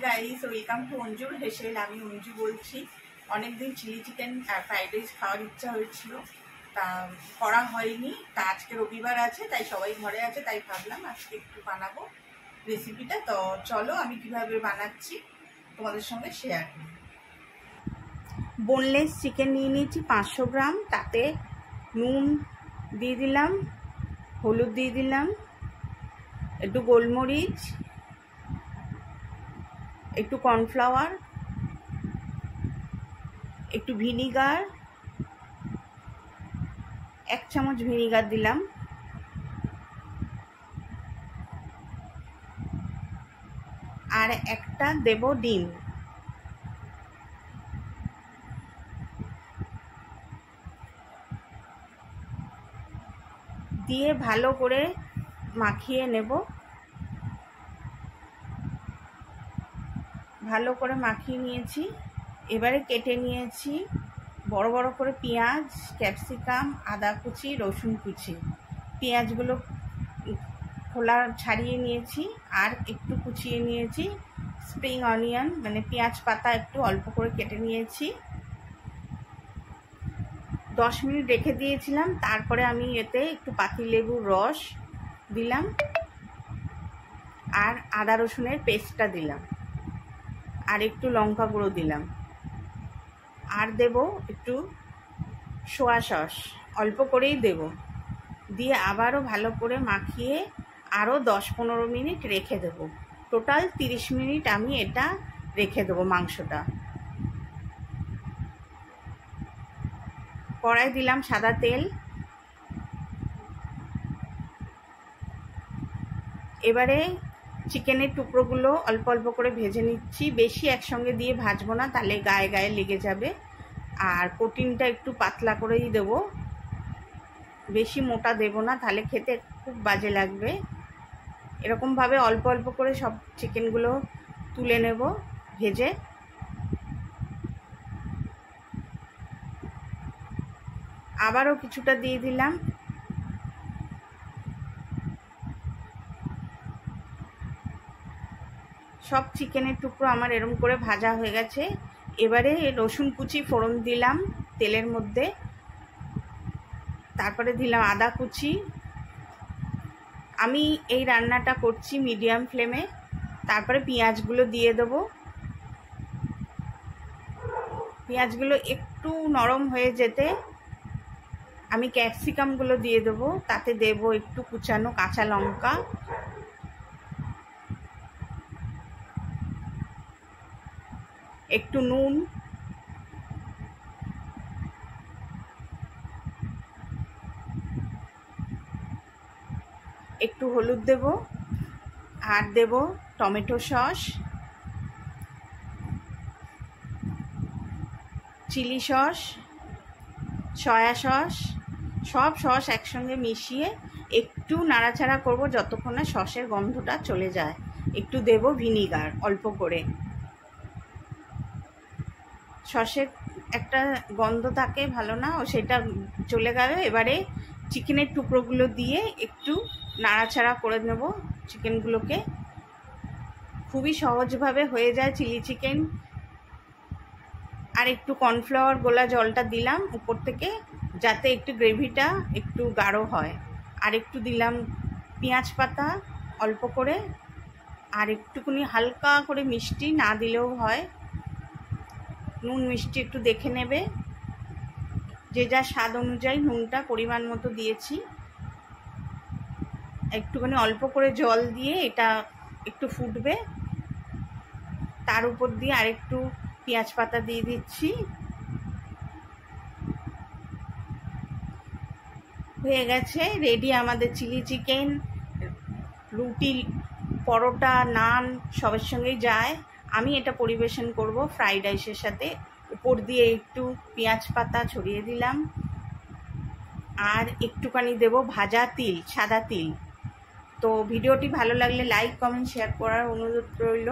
Guys, welcome to অঞ্জুর হেসেল। আমি অঞ্জু বলছি। অনেকদিন চিলি চিকেন আর ফ্রাইড রাইস খাওয়ার ইচ্ছা হয়েছিল, তা করা হয়নি। তা আজকে রবিবার আছে, তাই সবাই ঘরে আছে, তাই ভাবলাম আজকে একটু বানাবো রেসিপিটা। তো চলো আমি কিভাবে বানাচ্ছি তোমাদের সঙ্গে শেয়ার করি। বোনলেস চিকেন নিয়ে নিয়েছি 500 গ্রাম। তাতে নুন দিয়ে দিলাম, হলুদ দিয়ে দিলাম, একটু গোলমরিচ, একটু কর্নফ্লাওয়ার, একটু ভিনিগার, 1 চামচ ভিনিগার দিলাম, আর একটা দেব ডিম। দিয়ে ভালো করে মাখিয়ে নেব। ভালো করে মাখিয়ে নিয়েছি। এবারে কেটে নিয়েছি বড় বড় করে পেঁয়াজ, ক্যাপসিকাম, আদা কুচি, রসুন কুচি। পেঁয়াজগুলো খোলা ছাড়িয়ে নিয়েছি, আর একটু কুচিয়ে নিয়েছি স্প্রিং অনিয়ন, মানে পেঁয়াজ পাতা একটু অল্প করে কেটে নিয়েছি। 10 মিনিট রেখে দিয়েছিলাম। তারপরে আমি এতে একটু পাতিলেবুর রস দিলাম, আর আদা রসুনের পেস্টটা দিলাম, আর একটু লঙ্কা গুঁড়ো দিলাম, আর দেব একটু সোয়া সস, অল্প করেই দেব। দিয়ে আবারও ভালো করে মাখিয়ে আরও 10-15 মিনিট রেখে দেব। টোটাল 30 মিনিট আমি এটা রেখে দেবো মাংসটা। কড়াই দিলাম সাদা তেল। এবারে চিকেনের টুকরোগুলো অল্প অল্প করে ভেজে নিচ্ছি। বেশি একসঙ্গে দিয়ে ভাজবো না, তাহলে গায়ে গায়ে লেগে যাবে। আর কোটিংটা একটু পাতলা করেই দেবো, বেশি মোটা দেব না, তাহলে খেতে খুব বাজে লাগবে। এরকমভাবে অল্প অল্প করে সব চিকেনগুলো তুলে নেব ভেজে। আবারও কিছুটা দিয়ে দিলাম। সব চিকেনের টুকরো আমার এরকম করে ভাজা হয়ে গেছে। এবারে রসুন কুচি ফোড়ন দিলাম তেলের মধ্যে। তারপরে দিলাম আদা কুচি। আমি এই রান্নাটা করছি মিডিয়াম ফ্লেমে। তারপরে পেঁয়াজগুলো দিয়ে দেবো। পেঁয়াজগুলো একটু নরম হয়ে যেতে আমি ক্যাপসিকামগুলো দিয়ে দেবো। তাতে দেব একটু কুচানো কাঁচা লঙ্কা, একটু নুন, একটু হলুদ দেব, আর দেব tomato sauce, chilli sauce, soya sauce, সব সস একসঙ্গে মিশিয়ে একটু নাড়াচাড়া করব যতক্ষণ না সসের গন্ধটা চলে যায়। একটু দেব ভিনিগার অল্প করে। সসের একটা গন্ধ থাকে ভালো না, ও সেটা চলে গেল। এবারে চিকেনের টুকরোগুলো দিয়ে একটু নাড়াচাড়া করে নেব চিকেনগুলোকে। খুবই সহজভাবে হয়ে যায় চিলি চিকেন। আর একটু কর্নফ্লাওয়ার গোলা জলটা দিলাম উপর থেকে, যাতে একটু গ্রেভিটা একটু গাঢ় হয়। আর একটু দিলাম পেঁয়াজ পাতা অল্প করে, আর একটুখানি হালকা করে মিষ্টি, না দিলেও হয়। নুন মিষ্টি একটু দেখে নেবে, যে যা স্বাদ অনুযায়ী নুনটা পরিমাণ মতো দিয়েছি। একটুখানি অল্প করে জল দিয়ে এটা একটু ফুটবে। তার উপর দিয়ে আরেকটু পেঁয়াজ পাতা দিয়ে দিচ্ছি। হয়ে গেছে রেডি আমাদের চিলি চিকেন। রুটি, পরোটা, নান সবের সঙ্গেই যায়। আমি এটা পরিবেশন করব ফ্রাইড রাইসের সাথে। উপর দিয়ে একটু পেঁয়াজ পাতা ছড়িয়ে দিলাম, আর একটুখানি দেব ভাজা তিল, সাদা তিল। তো ভিডিওটি ভালো লাগলে লাইক, কমেন্ট, শেয়ার করার অনুরোধ রইল।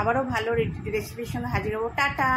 আবারও ভালো রেসিপির সঙ্গে হাজির হবো। টাটা।